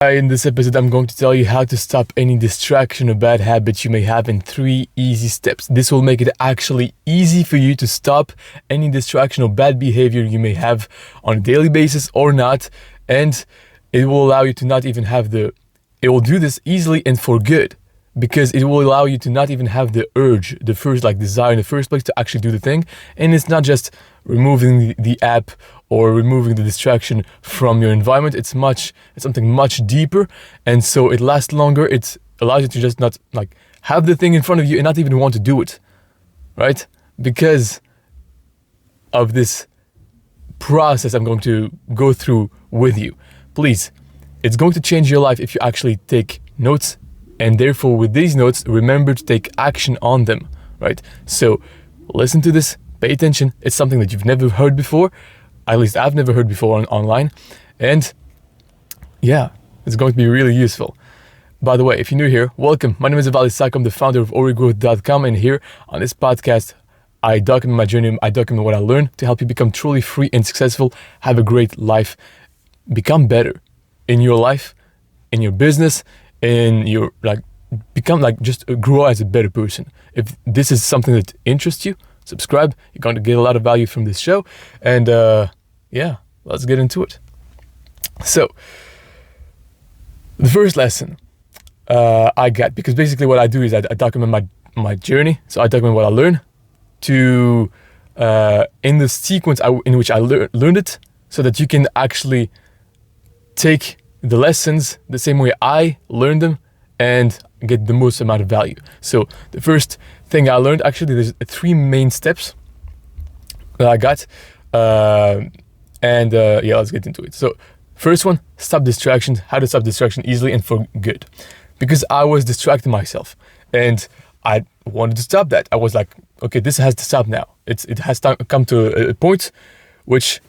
In this episode, I'm going to tell you how to stop any distraction or bad habits you may have in 3 easy steps. This will make it actually easy for you to stop any distraction or bad behavior you may have on a daily basis or not. And it will allow you to not even have it will do this easily and for good. Because it will allow you to not even have the urge, the first desire in the first place to actually do the thing. And it's not just removing the app or removing the distraction from your environment. It's something much deeper. And so it lasts longer. It allows you to just not have the thing in front of you and not even want to do it. Right? Because of this process I'm going to go through with you. Please, it's going to change your life if you actually take notes. And therefore, with these notes, remember to take action on them, right? So listen to this, pay attention. It's something that you've never heard before. At least I've never heard before online. And yeah, it's going to be really useful. By the way, if you're new here, welcome. My name is Ivaldi, Sako. I'm the founder of origrowth.com. And here on this podcast, I document my journey. I document what I learned to help you become truly free and successful, have a great life, become better in your life, in your business, in your become just grow as a better person. If this is something that interests you, subscribe. You're going to get a lot of value from this show. And let's get into it. So the first lesson I got, because basically what I do is I document my journey. So I document what I learn to in the sequence in which I learned it, so that you can actually take the lessons the same way I learned them and get the most amount of value. So the first thing I learned, actually there's 3 main steps that I got. Let's get into it. So first one, stop distractions. How to stop distraction easily and for good. Because I was distracting myself and I wanted to stop that. I was like, okay, this has to stop now. It has to come to a point which,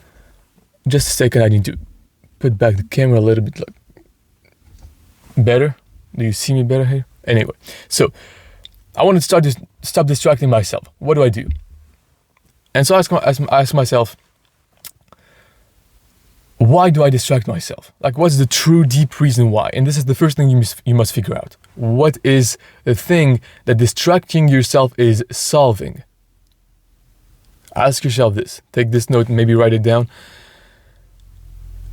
just a second, I need to put back the camera a little bit better. Do you see me better here? Anyway, so I wanted to stop distracting myself. What do I do? And so I ask myself, why do I distract myself? What's the true deep reason why? And this is the first thing you must figure out. What is the thing that distracting yourself is solving? Ask yourself this. Take this note and maybe write it down.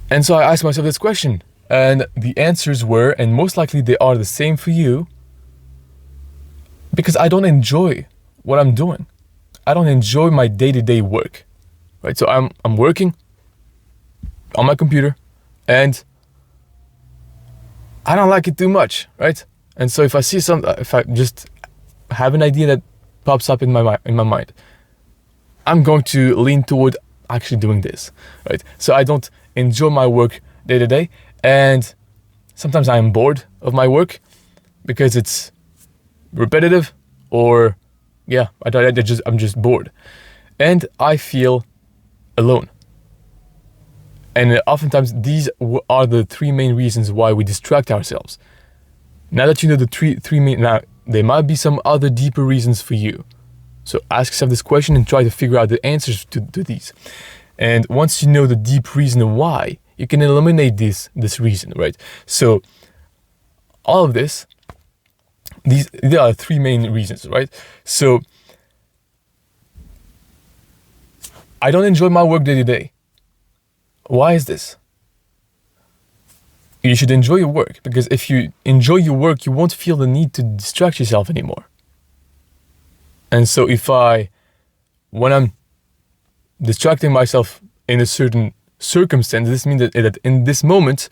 And so I asked myself this question, and the answers were, and most likely they are the same for you, because I don't enjoy what I'm doing. I don't enjoy my day-to-day work, right? So I'm working on my computer, and I don't like it too much, right? And so if I just have an idea that pops up in my mind, I'm going to lean toward actually doing this, right? So I don't enjoy my work day to day, and sometimes I am bored of my work because it's repetitive, or I'm just bored, and I feel alone. And oftentimes these are the 3 main reasons why we distract ourselves. Now that you know the three main, now there might be some other deeper reasons for you. So ask yourself this question and try to figure out the answers to these. And once you know the deep reason why, you can eliminate this reason, right? So all of this, there are 3 main reasons, right? So I don't enjoy my work day to day. Why is this? You should enjoy your work, because if you enjoy your work, you won't feel the need to distract yourself anymore. And so when I'm distracting myself in a certain circumstance, this means that in this moment,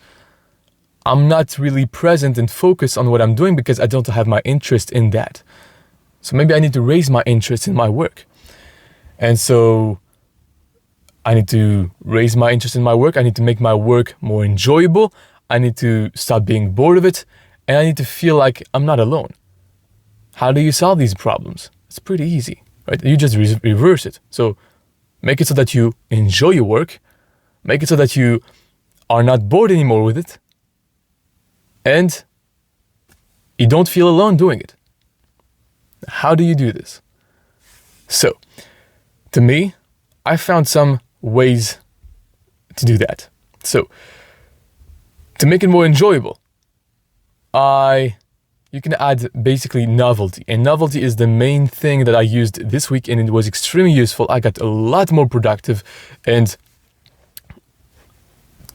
I'm not really present and focused on what I'm doing because I don't have my interest in that. So maybe I need to raise my interest in my work. And so I need to raise my interest in my work. I need to make my work more enjoyable. I need to stop being bored of it. And I need to feel like I'm not alone. How do you solve these problems? It's pretty easy, right? You just reverse it. So make it so that you enjoy your work. Make it so that you are not bored anymore with it. And you don't feel alone doing it. How do you do this? So, to me, I found some ways to do that. So, To make it more enjoyable, you can add basically novelty. And novelty is the main thing that I used this week, and it was extremely useful. I got a lot more productive. And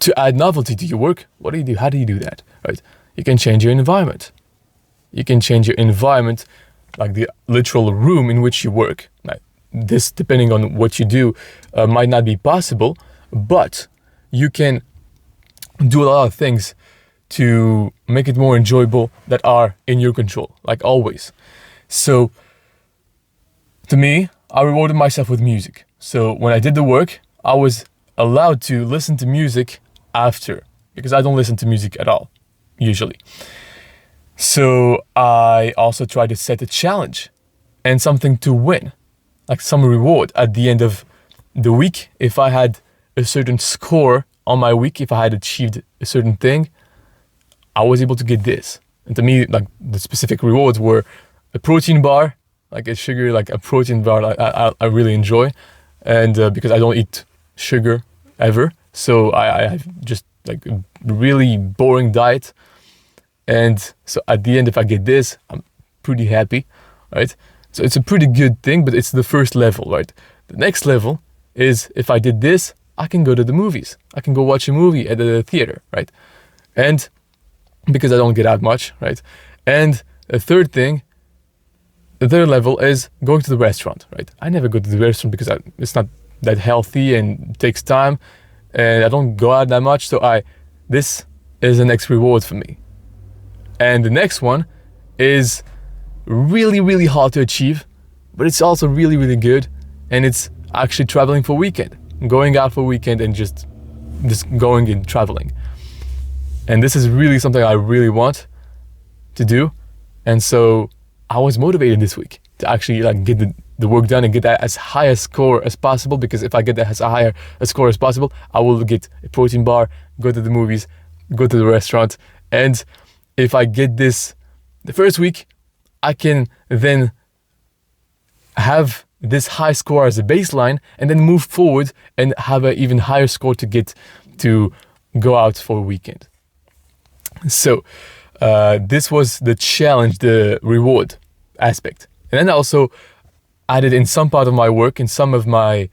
to add novelty to your work, what do you do? How do you do that? Right? You can change your environment. You can change your environment, like the literal room in which you work. Like this, depending on what you do, might not be possible, but you can do a lot of things to make it more enjoyable that are in your control, like always. So to me, I rewarded myself with music. So when I did the work, I was allowed to listen to music after, because I don't listen to music at all, usually. So I also tried to set a challenge and something to win, like some reward at the end of the week. If I had a certain score on my week, if I had achieved a certain thing, I was able to get this. And to me, like the specific rewards were a protein bar, like a sugar, like a protein bar I really enjoy. And because I don't eat sugar ever, so I have just like a really boring diet. And so at the end, if I get this, I'm pretty happy, right? So it's a pretty good thing, but it's the first level, right? The next level is if I did this, I can go to the movies. I can go watch a movie at the theater, right? And because I don't get out much, right? And the third level is going to the restaurant, right? I never go to the restaurant because it's not that healthy and takes time, and I don't go out that much. So this is the next reward for me. And the next one is really, really hard to achieve, but it's also really, really good. And it's actually traveling for a weekend, going out for a weekend and just going and traveling. And this is really something I really want to do. And so I was motivated this week to actually like get the work done and get that as high a score as possible, because if I get that as high a score as possible, I will get a protein bar, go to the movies, go to the restaurant. And if I get this the first week, I can then have this high score as a baseline and then move forward and have an even higher score to get to go out for a weekend. So this was the challenge, the reward aspect. And then I also added in some part of my work, in some of the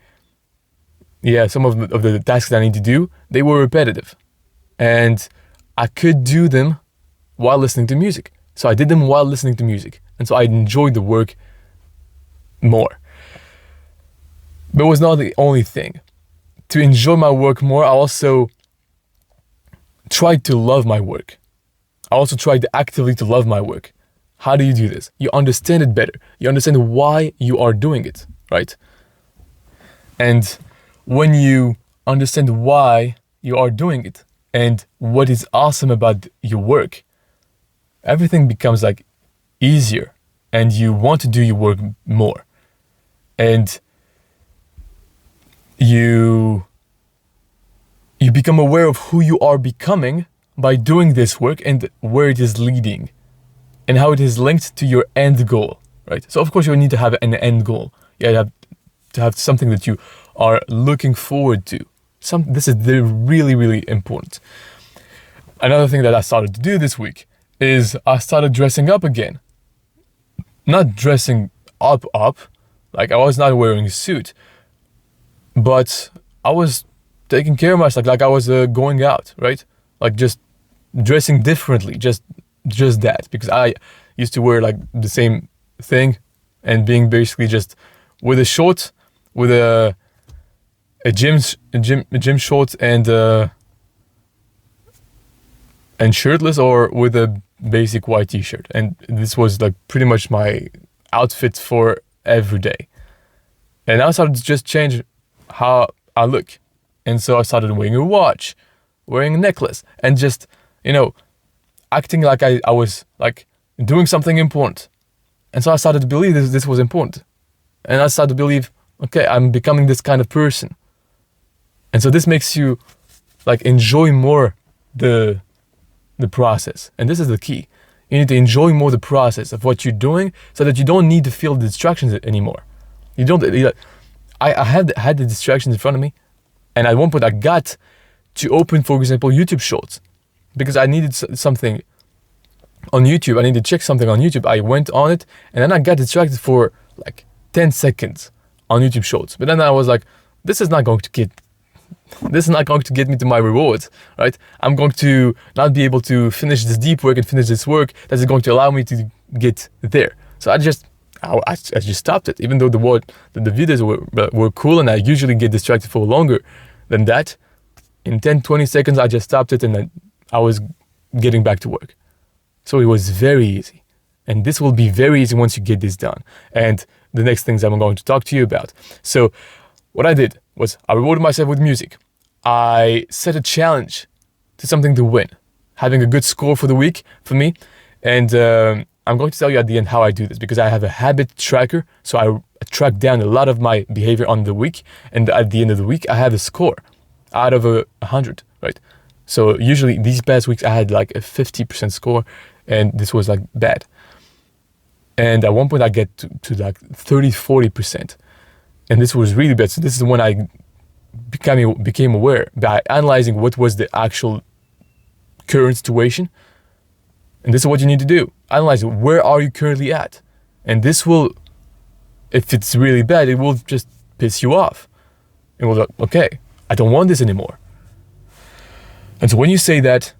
tasks that I need to do, they were repetitive. And I could do them while listening to music. So I did them while listening to music. And so I enjoyed the work more. But it was not the only thing. To enjoy my work more, I also tried to love my work. I also tried actively to love my work. How do you do this? You understand it better. You understand why you are doing it, right? And when you understand why you are doing it and what is awesome about your work, everything becomes like easier and you want to do your work more. And you become aware of who you are becoming by doing this work and where it is leading and how it is linked to your end goal, right? So of course you need to have an end goal. You have to have something that you are looking forward to. This is really, really important. Another thing that I started to do this week is I started dressing up again. Not dressing up, like I was not wearing a suit, but I was taking care of myself, like I was going out, right? Like just dressing differently, just that, because I used to wear like the same thing and being basically just with a short, with a gym shorts and shirtless, or with a basic white t-shirt. And this was like pretty much my outfit for every day. And I started to just change how I look. And so I started wearing a watch, wearing a necklace, and just, acting like I was like doing something important. And so I started to believe this was important. And I started to believe, okay, I'm becoming this kind of person. And so this makes you like enjoy more the process. And this is the key. You need to enjoy more the process of what you're doing so that you don't need to feel the distractions anymore. I had the distractions in front of me, and at one point I got to open, for example, YouTube Shorts, because I needed something on YouTube. I needed to check something on YouTube. I went on it, and then I got distracted for like 10 seconds on YouTube Shorts. But then I was like, this is not going to get me to my rewards, right? I'm going to not be able to finish this deep work and finish this work that is going to allow me to get there. So I just stopped it, even though the videos were cool, and I usually get distracted for longer than that. In 10-20 seconds, I just stopped it, and then I was getting back to work. So it was very easy. And this will be very easy once you get this done. And the next things I'm going to talk to you about. So what I did was I rewarded myself with music. I set a challenge to something to win, having a good score for the week for me. And I'm going to tell you at the end how I do this, because I have a habit tracker. So I track down a lot of my behavior on the week. And at the end of the week, I have a score out of 100, right? So usually these past weeks I had like a 50% score, and this was like bad. And at one point I get to like 30-40%. And this was really bad. So this is when I became aware by analyzing what was the actual current situation. And this is what you need to do. Analyze where are you currently at. And this will, if it's really bad, it will just piss you off. And we'll like, okay, I don't want this anymore. And so when you say that,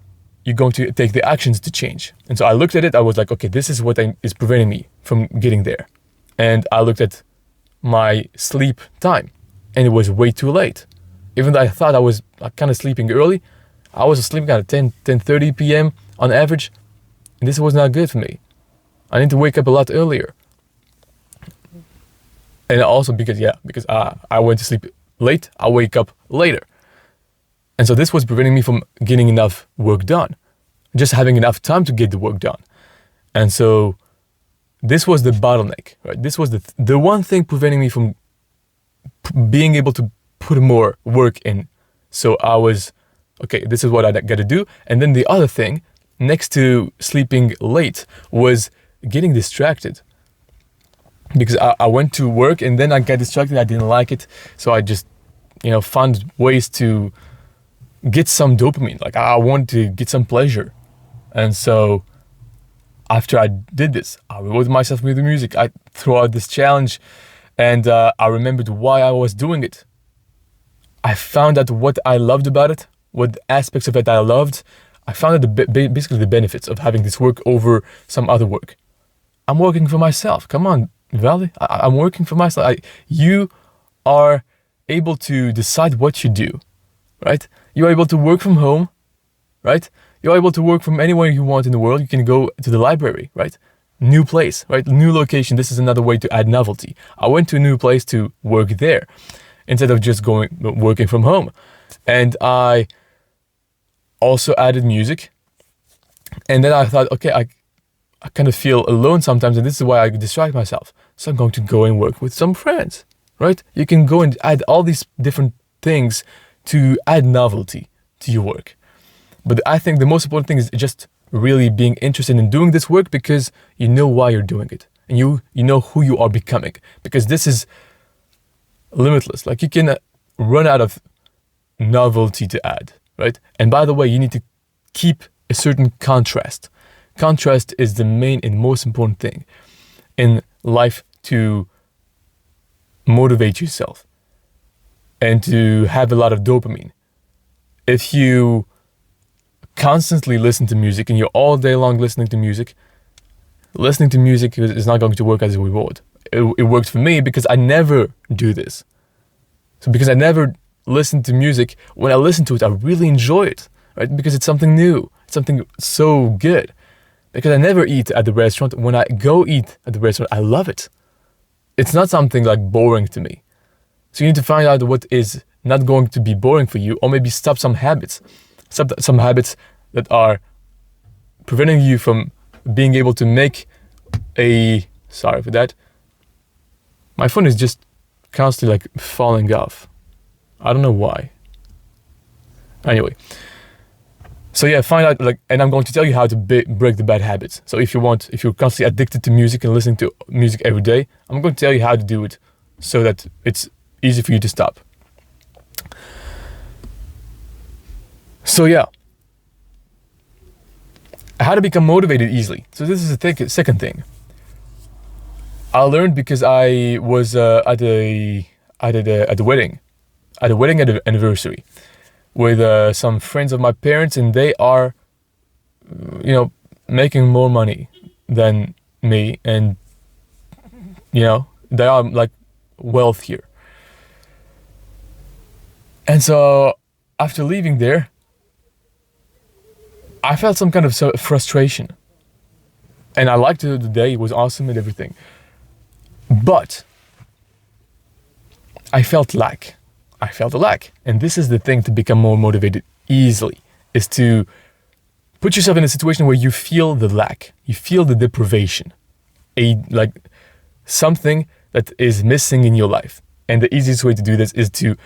you're going to take the actions to change. And so I looked at it, I was like, okay, this is what is preventing me from getting there. And I looked at my sleep time, and it was way too late. Even though I thought I was kind of sleeping early, I was sleeping at 10:30 p.m. on average, and this was not good for me. I need to wake up a lot earlier. And also because I went to sleep late, I wake up later. And so this was preventing me from getting enough work done, just having enough time to get the work done. And so this was the bottleneck, right? This was the one thing preventing me from being able to put more work in. So I was, okay, this is what I got to do. And then the other thing, next to sleeping late, was getting distracted. Because I went to work and then I got distracted. I didn't like it. So I just, found ways to get some dopamine. Like I want to get some pleasure. And so after I did this, I rewarded myself with the music. I threw out this challenge, and I remembered why I was doing it. I found out what I loved about it, what aspects of it I loved. I found out basically the benefits of having this work over some other work. I'm working for myself. Come on, Ivaldi. I'm working for myself. You are able to decide what you do, right? You're able to work from home, right? You're able to work from anywhere you want in the world. You can go to the library, right? New place, right? New location. This is another way to add novelty. I went to a new place to work there instead of just working from home. And I also added music. And then I thought, okay, I kind of feel alone sometimes, and this is why I distract myself. So I'm going to go and work with some friends, right? You can go and add all these different things to add novelty to your work. But I think the most important thing is just really being interested in doing this work because you know why you're doing it. And you know who you are becoming. Because this is limitless. Like you can run out of novelty to add, right? And by the way, you need to keep a certain contrast. Contrast is the main and most important thing in life to motivate yourself and to have a lot of dopamine. If you constantly listen to music and you're all day long listening to music is not going to work as a reward. It worked for me because I never do this. So because I never listen to music, when I listen to it, I really enjoy it, right? Because it's something new, it's something so good. Because I never eat at the restaurant. When I go eat at the restaurant, I love it. It's not something like boring to me. So you need to find out what is not going to be boring for you, or maybe stop some habits. Some habits that are preventing you from being able to make sorry for that. My phone is just constantly like falling off. I don't know why. Anyway. So yeah, find out and I'm going to tell you how to break the bad habits. So if you're constantly addicted to music and listening to music every day, I'm going to tell you how to do it so that it's easy for you to stop. So yeah, How to become motivated easily. So this is the second thing. I learned because I was at a wedding anniversary with some friends of my parents, and they are, making more money than me, and they are like wealthier. And so after leaving there, I felt some kind of frustration. And I liked the day, it was awesome and everything. But I felt a lack. And this is the thing to become more motivated easily, is to put yourself in a situation where you feel the lack, you feel the deprivation, something that is missing in your life. And the easiest way to do this is to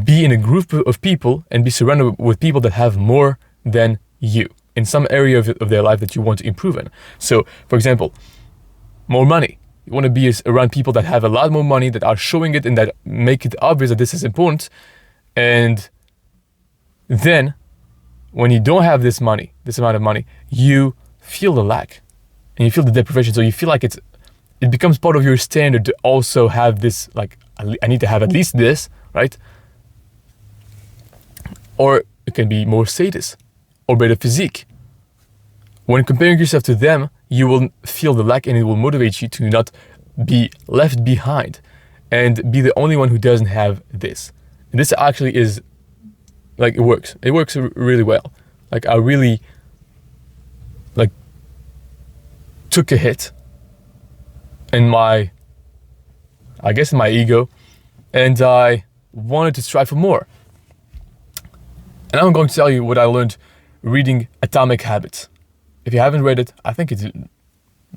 be in a group of people and be surrounded with people that have more than you in some area of their life that you want to improve in. So, for example, more money. You want to be around people that have a lot more money, that are showing it and that make it obvious that this is important. And then, when you don't have this amount of money, you feel the lack and you feel the deprivation. So you feel like it becomes part of your standard to also have this, like, I need to have at least this, right? Or it can be more status or better physique. When comparing yourself to them, you will feel the lack, and it will motivate you to not be left behind and be the only one who doesn't have this. And this actually is, like, it works. It works really well. Like, I really, took a hit in my ego, and I wanted to strive for more. And I'm going to tell you what I learned reading Atomic Habits. If you haven't read it, I think it's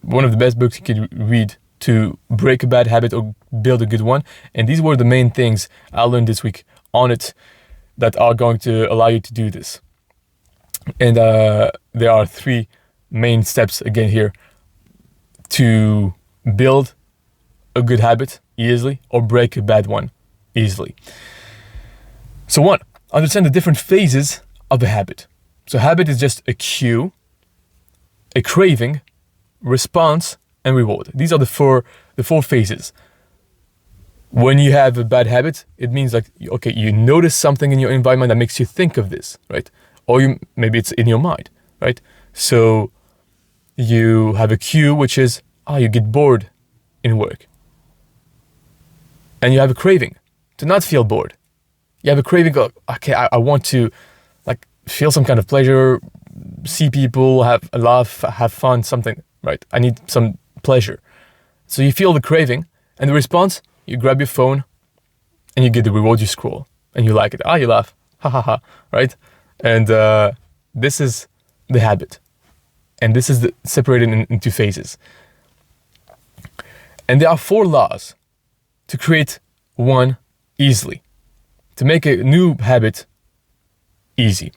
one of the best books you can read to break a bad habit or build a good one. And these were the main things I learned this week on it that are going to allow you to do this. And there are 3 main steps again here to build a good habit easily or break a bad one easily. So 1, understand the different phases of a habit. So habit is just a cue, a craving, response, and reward. These are the four phases. When you have a bad habit, it means you notice something in your environment that makes you think of this, right? Or maybe it's in your mind, right? So you have a cue, which is, you get bored in work. And you have a craving to not feel bored. You have a craving, I want to feel some kind of pleasure, see people, have a laugh, have fun, something, right? I need some pleasure. So you feel the craving, and the response, you grab your phone and you get the reward, you scroll and you like it. You laugh, ha ha ha, right? And this is the habit. And this is separated into phases. And there are 4 laws to create one easily, to make a new habit easy.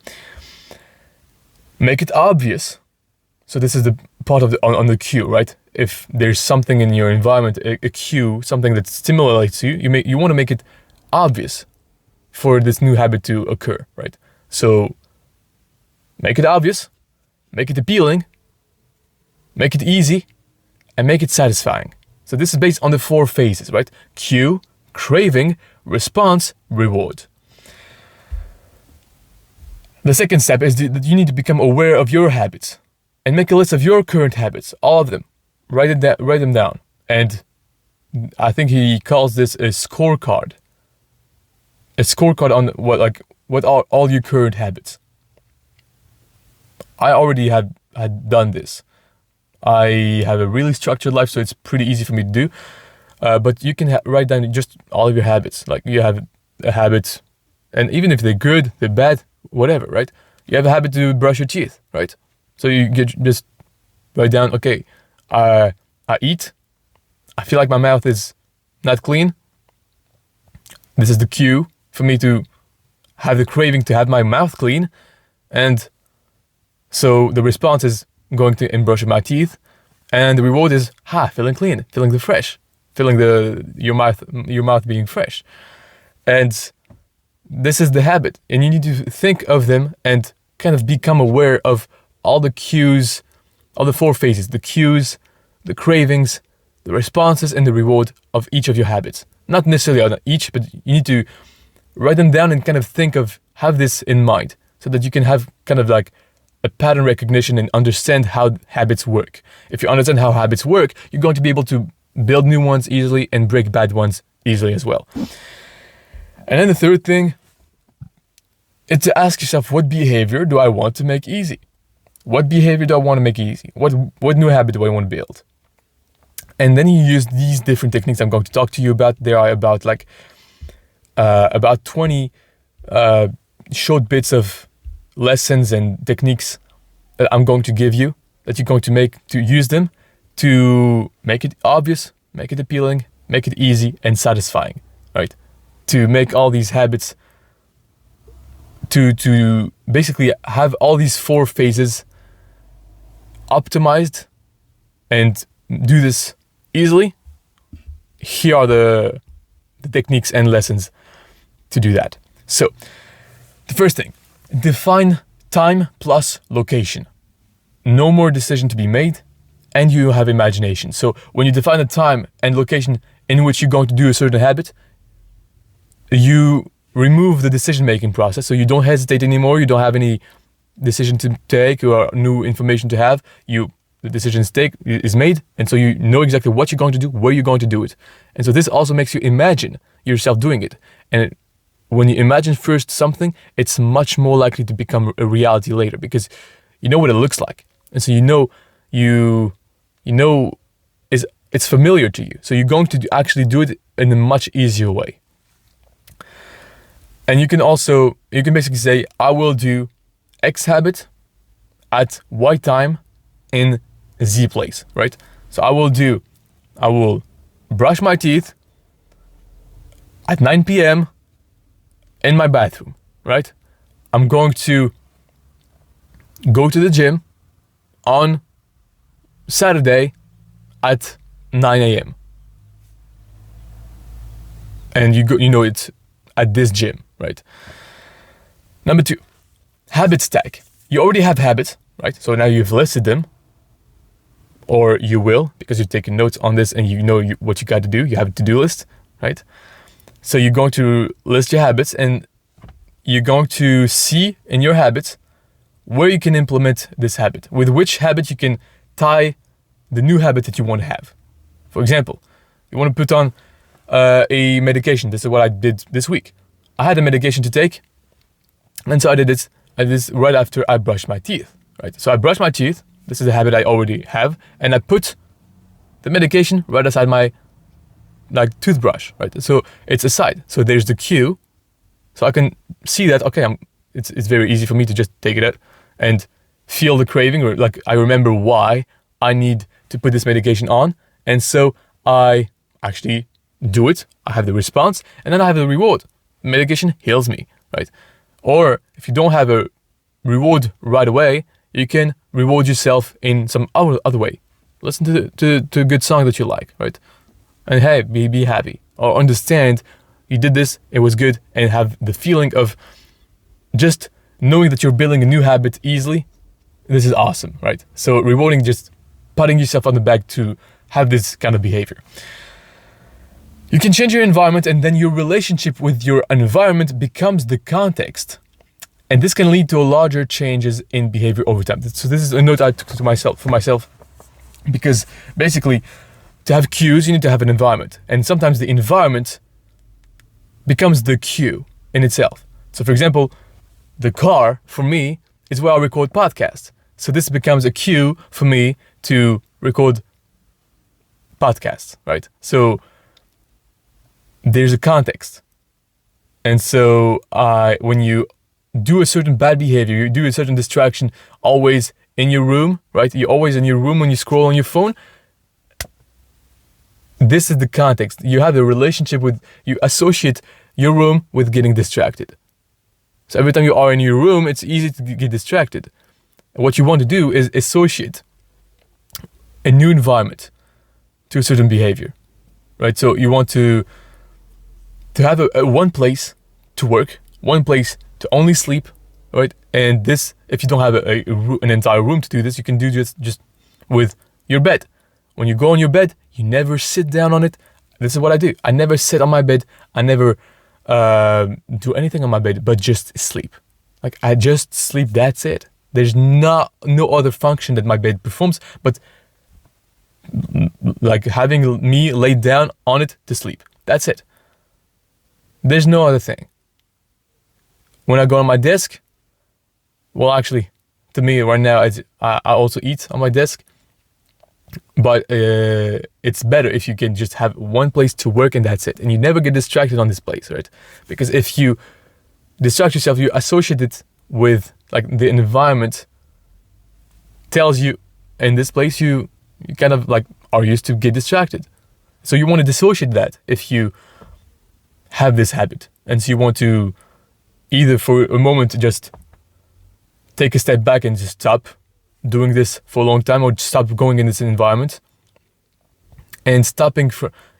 Make it obvious. So this is the part of on the cue, right? If there's something in your environment, a cue, something that stimulates you, you want to make it obvious for this new habit to occur, right? So make it obvious, make it appealing, make it easy, and make it satisfying. So this is based on the 4 phases, right? Cue, craving, response, reward. The second step is that you need to become aware of your habits and make a list of your current habits, all of them. Write them down. And I think he calls this a scorecard. A scorecard on what are all your current habits. I already had done this. I have a really structured life, so it's pretty easy for me to do. But you can write down just all of your habits. Like, you have a habit, and even if they're good, they're bad, whatever, right? You have a habit to brush your teeth, right? So you just write down, okay, I eat, I feel like my mouth is not clean. This is the cue for me to have the craving to have my mouth clean. And so the response is going to brush my teeth, and the reward is feeling clean, feeling fresh, feeling your mouth being fresh. And this is the habit, and you need to think of them and kind of become aware of all the cues of the 4 phases: the cues, the cravings, the responses, and the reward of each of your habits. Not necessarily on each, but you need to write them down and kind of have this in mind so that you can have kind of like a pattern recognition and understand how habits work. If you understand how habits work, you're going to be able to build new ones easily and break bad ones easily as well. And then the third thing is to ask yourself, what behavior do I want to make easy? What behavior do I want to make easy? What new habit do I want to build? And then you use these different techniques I'm going to talk to you about. There are about 20 short bits of lessons and techniques that I'm going to give you that you're going to make to use them to make it obvious, make it appealing, make it easy and satisfying, right? To make all these habits, to basically have all these 4 phases optimized and do this easily. Here are the techniques and lessons to do that. So, the first thing, define time plus location. No more decision to be made, and you have imagination. So when you define the time and location in which you're going to do a certain habit, you remove the decision-making process. So you don't hesitate anymore. You don't have any decision to take or new information to have. The decision is made, and so you know exactly what you're going to do, where you're going to do it. And so this also makes you imagine yourself doing it. And when you imagine first something, it's much more likely to become a reality later because you know what it looks like. And so it's familiar to you. So you're going to actually do it in a much easier way. And you can basically say, I will do X habit at Y time in Z place, right? So I will brush my teeth at 9 p.m. in my bathroom, right? I'm going to go to the gym on Saturday at 9 a.m. And it's at this gym, right? Number 2, habit stack. You already have habits, right? So now you've listed them, or you will, because you've taken notes on this and you know what you got to do. You have a to-do list, right? So you're going to list your habits and you're going to see in your habits where you can implement this habit, with which habit you can tie the new habit that you want to have. For example, you want to put on a medication. This is what I did this week. I had a medication to take, and so I did this right after I brushed my teeth, right? So I brushed my teeth. This is a habit I already have, and I put the medication right aside my toothbrush, right? So it's aside. So there's the cue, so I can see that it's very easy for me to just take it out and feel the craving, or I remember why I need to put this medication on, and so I actually do it. I have the response, and then I have the reward. Medication heals me, right? Or if you don't have a reward right away, you can reward yourself in some other way. Listen to a good song that you like, right? And hey, be happy. Or understand you did this, it was good, and have the feeling of just knowing that you're building a new habit easily. This is awesome, right? So rewarding, just patting yourself on the back to have this kind of behavior. You can change your environment, and then your relationship with your environment becomes the context. And this can lead to larger changes in behavior over time. So this is a note I took for myself, because basically to have cues, you need to have an environment. And sometimes the environment becomes the cue in itself. So for example, the car for me is where I record podcasts. So this becomes a cue for me to record podcasts, right? So there's a context. And so when you do a certain bad behavior, you do a certain distraction always in your room, right? You're always in your room when you scroll on your phone. This is the context. You have a relationship you associate your room with getting distracted. So every time you are in your room, it's easy to get distracted. And what you want to do is associate a new environment to a certain behavior, right? So you want to have a one place to work, one place to only sleep, right? And this, if you don't have an entire room to do this, you can do just with your bed. When you go on your bed, you never sit down on it. This is what I do. I never sit on my bed. I never do anything on my bed, but just sleep. Like, I just sleep, that's it. There's no other function that my bed performs, but like having me laid down on it to sleep. That's it. There's no other thing. When I go on my desk, well, actually, to me right now, I also eat on my desk. But it's better if you can just have one place to work and that's it. And you never get distracted on this place, right? Because if you distract yourself, you associate it with, like, the environment tells you in this place you kind of like are used to get distracted. So you want to dissociate that if you have this habit. And so you want to either for a moment just take a step back and just stop doing this for a long time, or stop going in this environment, and stopping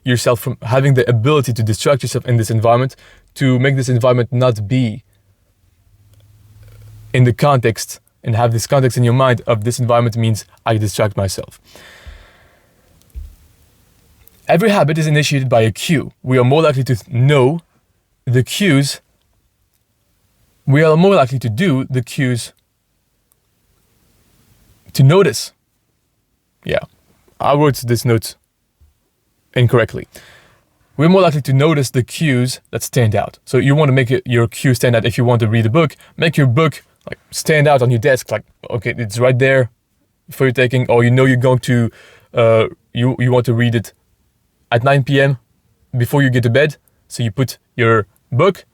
yourself from having the ability to distract yourself in this environment, to make this environment not be in the context, and have this context in your mind of this environment means I distract myself. Every habit is initiated by a cue. We are more likely to know the cues. We are more likely to do the cues to notice. Yeah, I wrote this note incorrectly. We're more likely to notice the cues that stand out. So you want to make your cue stand out. If you want to read a book, make your book like stand out on your desk. Like, okay, it's right there for your taking, or you're going to, you want to read it at 9 p.m. before you get to bed. So you put your book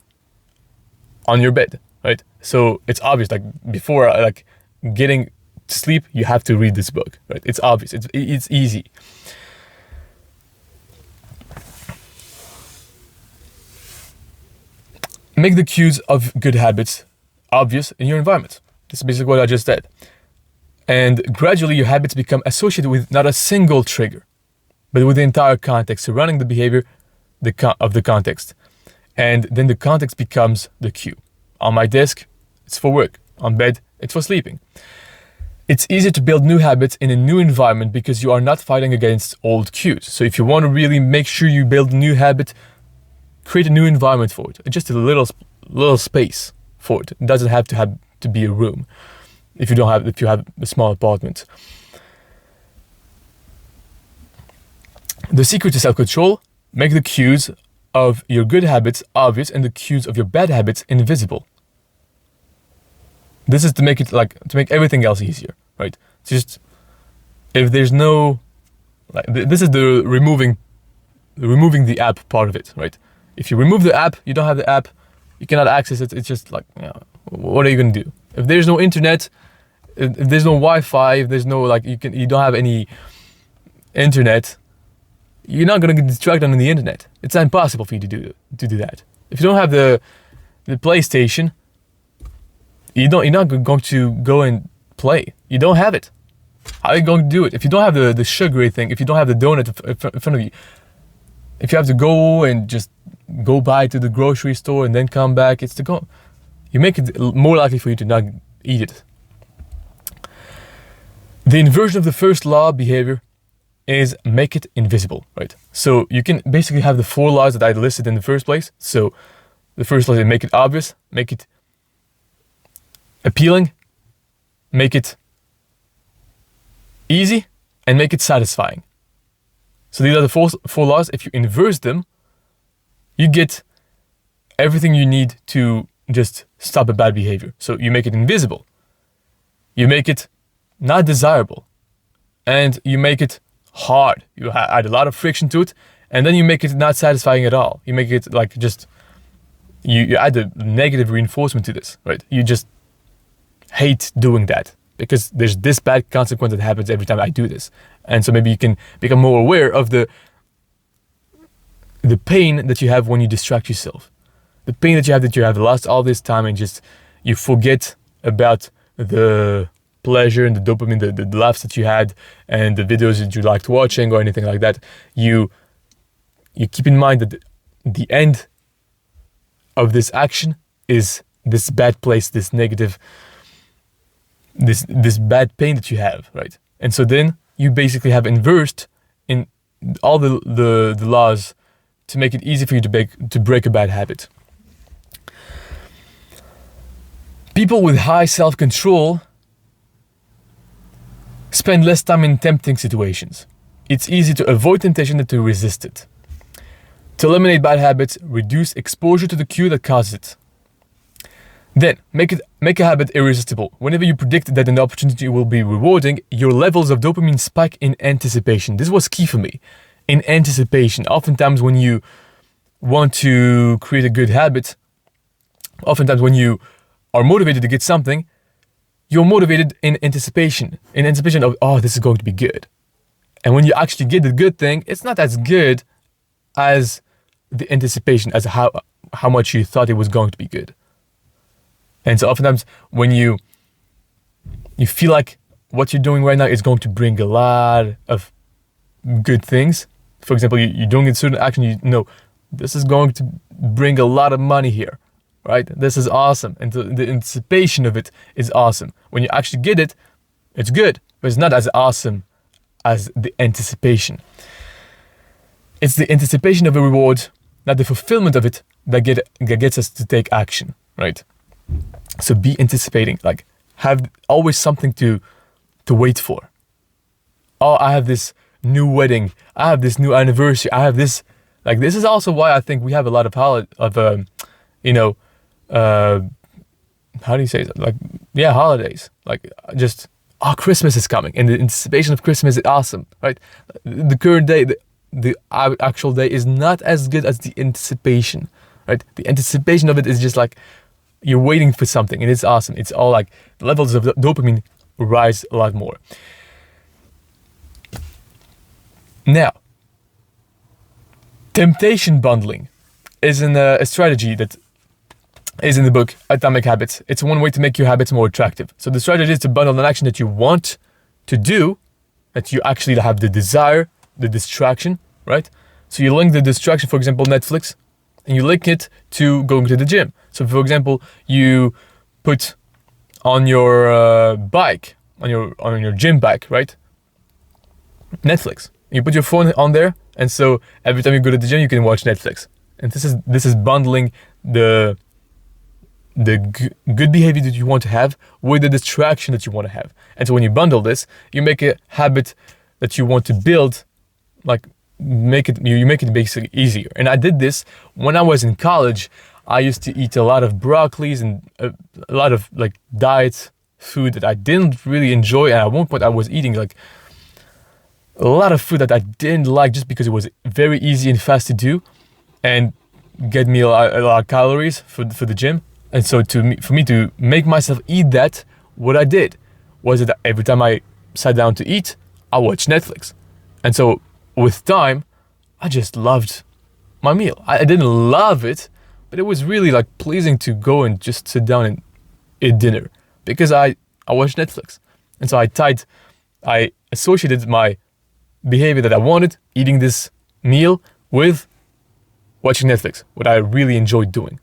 on your bed, right? So it's obvious, like before like getting to sleep, you have to read this book, right? It's obvious, it's easy. Make the cues of good habits obvious in your environment. This is basically what I just said. And gradually your habits become associated with not a single trigger, but with the entire context surrounding the behavior of the context. And then the context becomes the cue. On my desk, it's for work. On bed, it's for sleeping. It's easier to build new habits in a new environment because you are not fighting against old cues. So if you want to really make sure you build a new habit, create a new environment for it. Just a little space for it. It doesn't have to be a room if you have a small apartment. The secret to self-control: make the cues of your good habits obvious and the cues of your bad habits invisible. This is to make everything else easier, right? It's just, if there's no, like, this is the removing the app part of it, right? If you remove the app, you don't have the app, you cannot access it. It's just like, what are you gonna do? If there's no internet, if there's no Wi-Fi, if there's no, like, you don't have any internet, you're not gonna get distracted on the internet. It's impossible for you to do that. If you don't have the PlayStation, you're not going to go and play. You don't have it. How are you going to do it? If you don't have the sugary thing, if you don't have the donut in front of you, if you have to go and just go by to the grocery store and then come back, you make it more likely for you to not eat it. The inversion of the first law of behavior is make it invisible, right? So you can basically have the 4 laws that I listed in the first place. So the first law is make it obvious, make it appealing, make it easy, and make it satisfying. So these are the four laws. If you inverse them, you get everything you need to just stop a bad behavior. So you make it invisible, you make it not desirable, and you make it hard. You add a lot of friction to it, and then you make it not satisfying at all. You make it like just, you add a negative reinforcement to this, right? You just hate doing that because there's this bad consequence that happens every time I do this. And so maybe you can become more aware of the pain that you have when you distract yourself. The pain that you have lost all this time and just you forget about the pleasure and the dopamine, the laughs that you had and the videos that you liked watching or anything like that. You keep in mind that the end of this action is this bad place, this negative, this bad pain that you have, right? And so then you basically have inversed in all the laws to make it easy for you to break a bad habit. People with high self-control spend less time in tempting situations. It's easy to avoid temptation than to resist it. To eliminate bad habits, reduce exposure to the cue that causes it. Then, make a habit irresistible. Whenever you predict that an opportunity will be rewarding, your levels of dopamine spike in anticipation. This was key for me. In anticipation. Oftentimes when you want to create a good habit, oftentimes when you are motivated to get something, you're motivated in anticipation. In anticipation of, oh, this is going to be good. And when you actually get the good thing, it's not as good as the anticipation, as how much you thought it was going to be good. And so oftentimes when you feel like what you're doing right now is going to bring a lot of good things. For example, you're doing a certain action, you know, this is going to bring a lot of money here, right? This is awesome. And the anticipation of it is awesome. When you actually get it, it's good, but it's not as awesome as the anticipation. It's the anticipation of a reward, not the fulfillment of it, that gets us to take action, right? So be anticipating, like have always something to wait for. Oh, I have this new wedding. I have this new anniversary. I have this. Like, this is also why I think we have a lot of how do you say it? Like, yeah, holidays. Like, just, oh, Christmas is coming. And the anticipation of Christmas is awesome, right? The current day, the actual day is not as good as the anticipation, right? The anticipation of it is just like, you're waiting for something and it's awesome. It's all like, the levels of dopamine rise a lot more. Now, temptation bundling is a strategy that is in the book Atomic Habits. It's one way to make your habits more attractive. So the strategy is to bundle an action that you want to do, that you actually have the desire, the distraction, right? So you link the distraction, for example, Netflix, and you link it to going to the gym. So for example, you put on your bike, on your gym bike, right? Netflix. You put your phone on there, and so every time you go to the gym, you can watch Netflix. And this is bundling the good behavior that you want to have with the distraction that you want to have. And so when you bundle this, you make a habit that you want to build, like you make it basically easier. And I did this when I was in college. I used to eat a lot of broccolis and a lot of like diet food that I didn't really enjoy. And at one point I was eating like a lot of food that I didn't like just because it was very easy and fast to do and get me a lot of calories for the gym. And so for me to make myself eat that, what I did was that every time I sat down to eat, I watched Netflix. And so with time, I just loved my meal. I didn't love it, but it was really like pleasing to go and just sit down and eat dinner because I watched Netflix. And so I associated my behavior that I wanted, eating this meal, with watching Netflix, what I really enjoyed doing.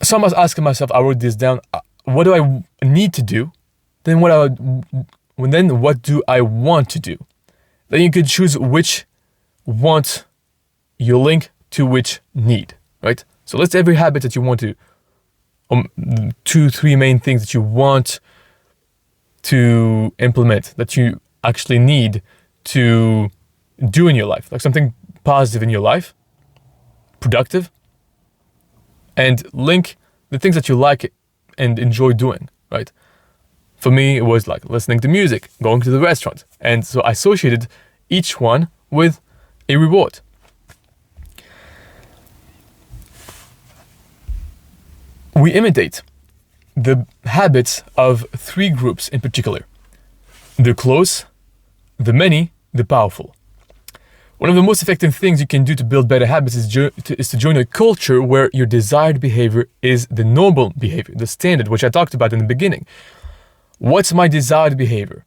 So I was asking myself, I wrote this down, what do I need to do? Then what do I want to do? Then you could choose which want you link to which need, right? So let's every habit that you want to, 2-3 main things that you want to implement, that you actually need to do in your life, like something positive in your life, productive, and link the things that you like and enjoy doing, right? For me, it was like listening to music, going to the restaurant. And so I associated each one with a reward. We imitate the habits of 3 groups in particular: the close, the many, the powerful. One of the most effective things you can do to build better habits is to join a culture where your desired behavior is the normal behavior, the standard, which I talked about in the beginning. What's my desired behavior?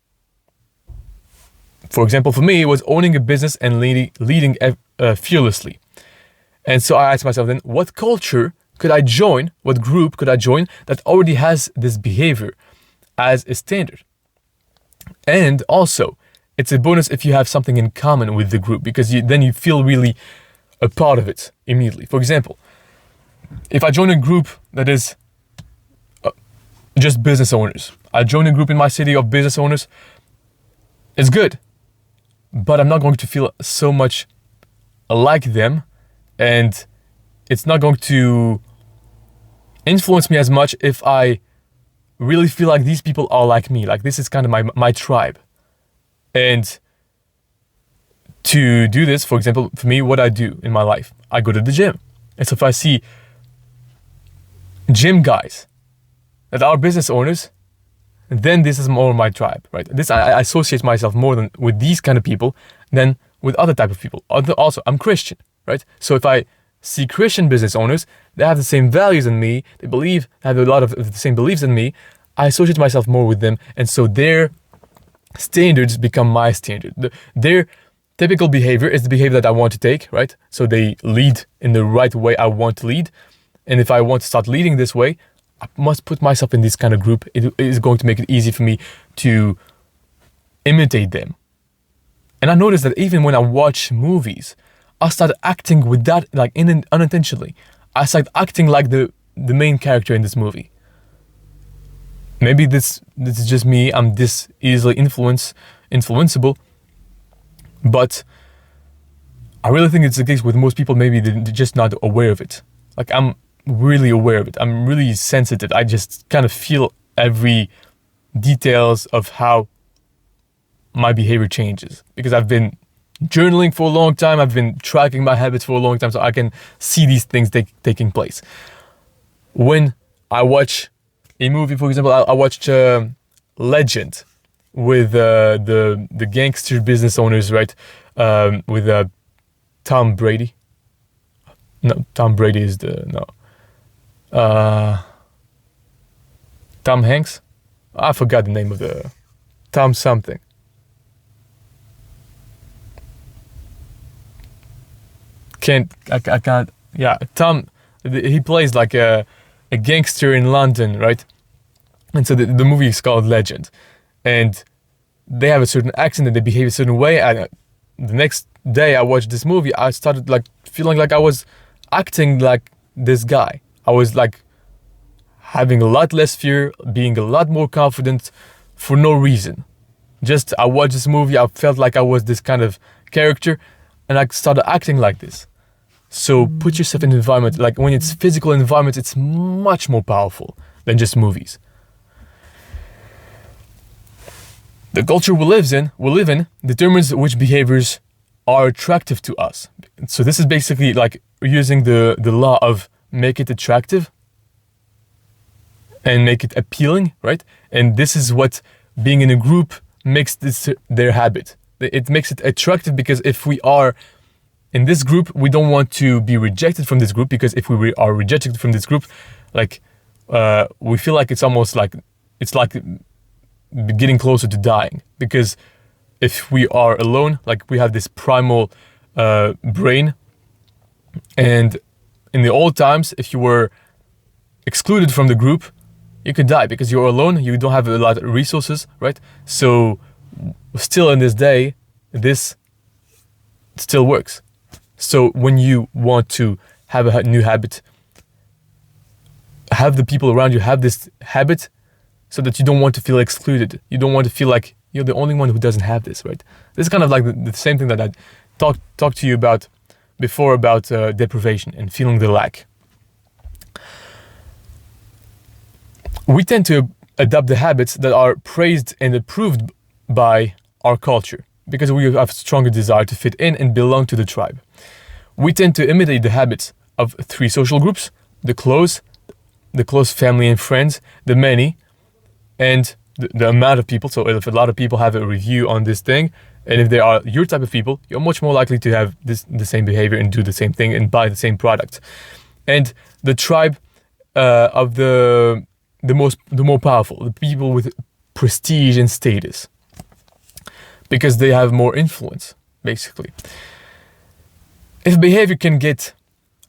For example, for me, it was owning a business and leading fearlessly. And so I asked myself then, what culture could I join? What group could I join that already has this behavior as a standard? And also, it's a bonus if you have something in common with the group, because then you feel really a part of it immediately. For example, if I join a group that is just business owners, I join a group in my city of business owners, it's good, but I'm not going to feel so much like them, and it's not going to influence me as much if I really feel like these people are like me, like this is kind of my tribe. And to do this, for example, for me, what I do in my life, I go to the gym. And so if I see gym guys that are business owners, then this is more my tribe, right? This I associate myself more than with these kind of people than with other type of people. Also, I'm Christian, right? So if I see Christian business owners, they have the same values as me, they have a lot of the same beliefs as me, I associate myself more with them, and so their standards become my standard. Their typical behavior is the behavior that I want to take, right? So they lead in the right way I want to lead, and if I want to start leading this way, I must put myself in this kind of group. It is going to make it easy for me to imitate them. And I noticed that even when I watch movies, I start acting with that, like unintentionally. I start acting like the main character in this movie. Maybe this is just me. I'm this easily influenceable. But I really think it's the case with most people. Maybe they're just not aware of it. Like, I'm really aware of it. I'm really sensitive. I just kind of feel every details of how my behavior changes, because I've been journaling for a long time. I've been tracking my habits for a long time, so I can see these things taking place. When I watch a movie, for example, I watched Legend with the gangster business owners, right? With Tom Brady. No, Tom Brady is Tom Hanks. I forgot the name of the Tom something. I can't. Yeah, Tom. He plays like a gangster in London, right? And so the movie is called Legend, and they have a certain accent and they behave a certain way. And the next day I watched this movie, I started like feeling like I was acting like this guy. I was like having a lot less fear, being a lot more confident for no reason. Just I watched this movie, I felt like I was this kind of character, and I started acting like this. So put yourself in an environment, like when it's physical environment, it's much more powerful than just movies. The culture we live in determines which behaviors are attractive to us. So this is basically like using the law of make it attractive and make it appealing, right? And this is what being in a group makes this their habit. It makes it attractive because if we are in this group, we don't want to be rejected from this group, because if we are rejected from this group, like we feel like it's almost like it's like getting closer to dying. Because if we are alone, like we have this primal brain, and in the old times, if you were excluded from the group, you could die because you're alone. You don't have a lot of resources, right? So still in this day, this still works. So when you want to have a new habit, have the people around you have this habit so that you don't want to feel excluded. You don't want to feel like you're the only one who doesn't have this, right? This is kind of like the same thing that I talked to you about before, about deprivation and feeling the lack. We tend to adopt the habits that are praised and approved by our culture because we have a stronger desire to fit in and belong to the tribe. We tend to imitate the habits of 3 social groups: the close family and friends, the many, and the amount of people. So if a lot of people have a review on this thing, and if they are your type of people, you're much more likely to have the same behavior and do the same thing and buy the same product. And the tribe of the more powerful, the people with prestige and status, because they have more influence, basically. If behavior can get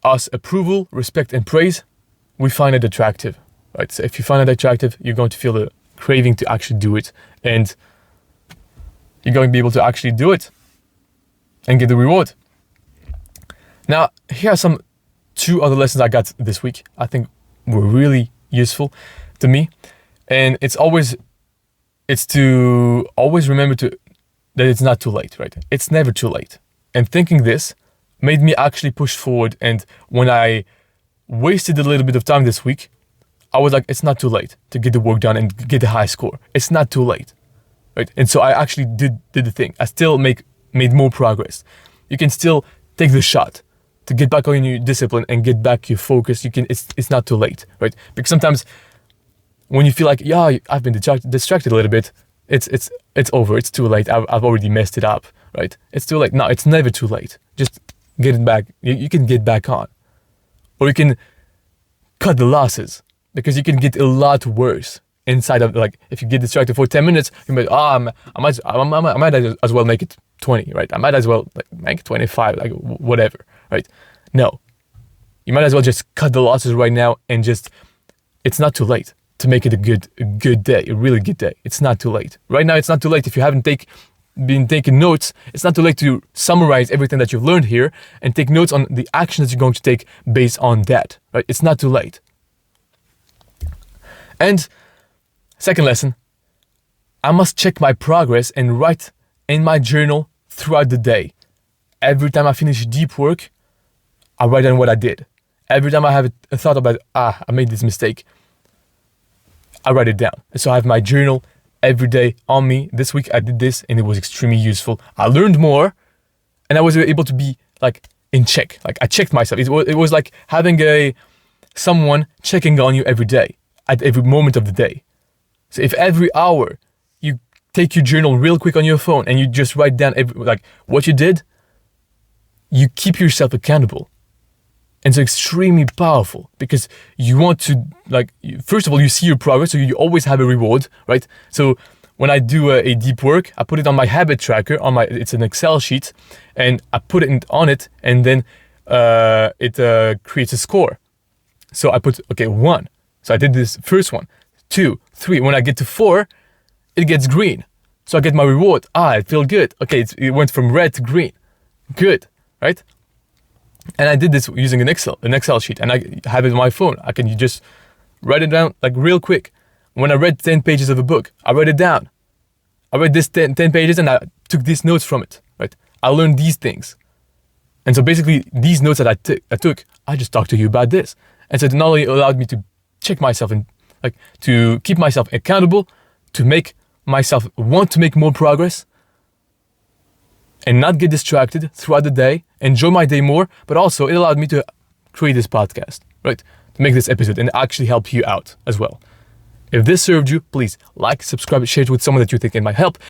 us approval, respect, and praise, we find it attractive, right? So if you find it attractive, you're going to feel the craving to actually do it, and you're going to be able to actually do it and get the reward. Now, here are two other lessons I got this week. I think were really useful to me, and it's to always remember that it's not too late, right? It's never too late. And thinking this made me actually push forward. And when I wasted a little bit of time this week, I was like, it's not too late to get the work done and get the high score. It's not too late, right? And so I actually did the thing. I still made more progress. You can still take the shot to get back on your discipline and get back your focus. It's not too late, right? Because sometimes when you feel like, yeah, I've been distracted a little bit, it's over. It's too late. I've already messed it up, right? It's too late. No, it's never too late. Just get it back. You can get back on, or you can cut the losses, because you can get a lot worse inside of, like, if you get distracted for 10 minutes, you might, I might as well make it 20, right? I might as well make it 25, like whatever, right? No, you might as well just cut the losses right now and it's not too late to make it a good day, a really good day. It's not too late. Right now, it's not too late. If you haven't been taking notes, it's not too late to summarize everything that you've learned here and take notes on the actions that you're going to take based on that, right? It's not too late. And second lesson, I must check my progress and write in my journal throughout the day. Every time I finish deep work, I write down what I did. Every time I have a thought about, I made this mistake, I write it down. So I have my journal every day on me. This week I did this and it was extremely useful. I learned more and I was able to be like in check. Like I checked myself. It was like having someone checking on you every day, at every moment of the day. So if every hour you take your journal real quick on your phone and you just write down what you did, you keep yourself accountable. And so extremely powerful, because you want to, first of all, you see your progress, so you always have a reward, right? So when I do a deep work, I put it on my habit tracker, it's an Excel sheet, and I put it on it, and then it creates a score. So I put, 1. So I did this first one, 2, 3. When I get to 4, it gets green. So I get my reward. It feels good. Okay, it went from red to green. Good, right? And I did this using an Excel sheet, and I have it on my phone. I can just write it down real quick. When I read 10 pages of a book, I wrote it down. I read this 10 pages and I took these notes from it, right? I learned these things. And so basically these notes that I took, I just talked to you about this. And so it not only allowed me to check myself and to keep myself accountable, to make myself want to make more progress, and not get distracted throughout the day, enjoy my day more, but also it allowed me to create this podcast, right? To make this episode and actually help you out as well. If this served you, please like, subscribe, share it with someone that you think it might help.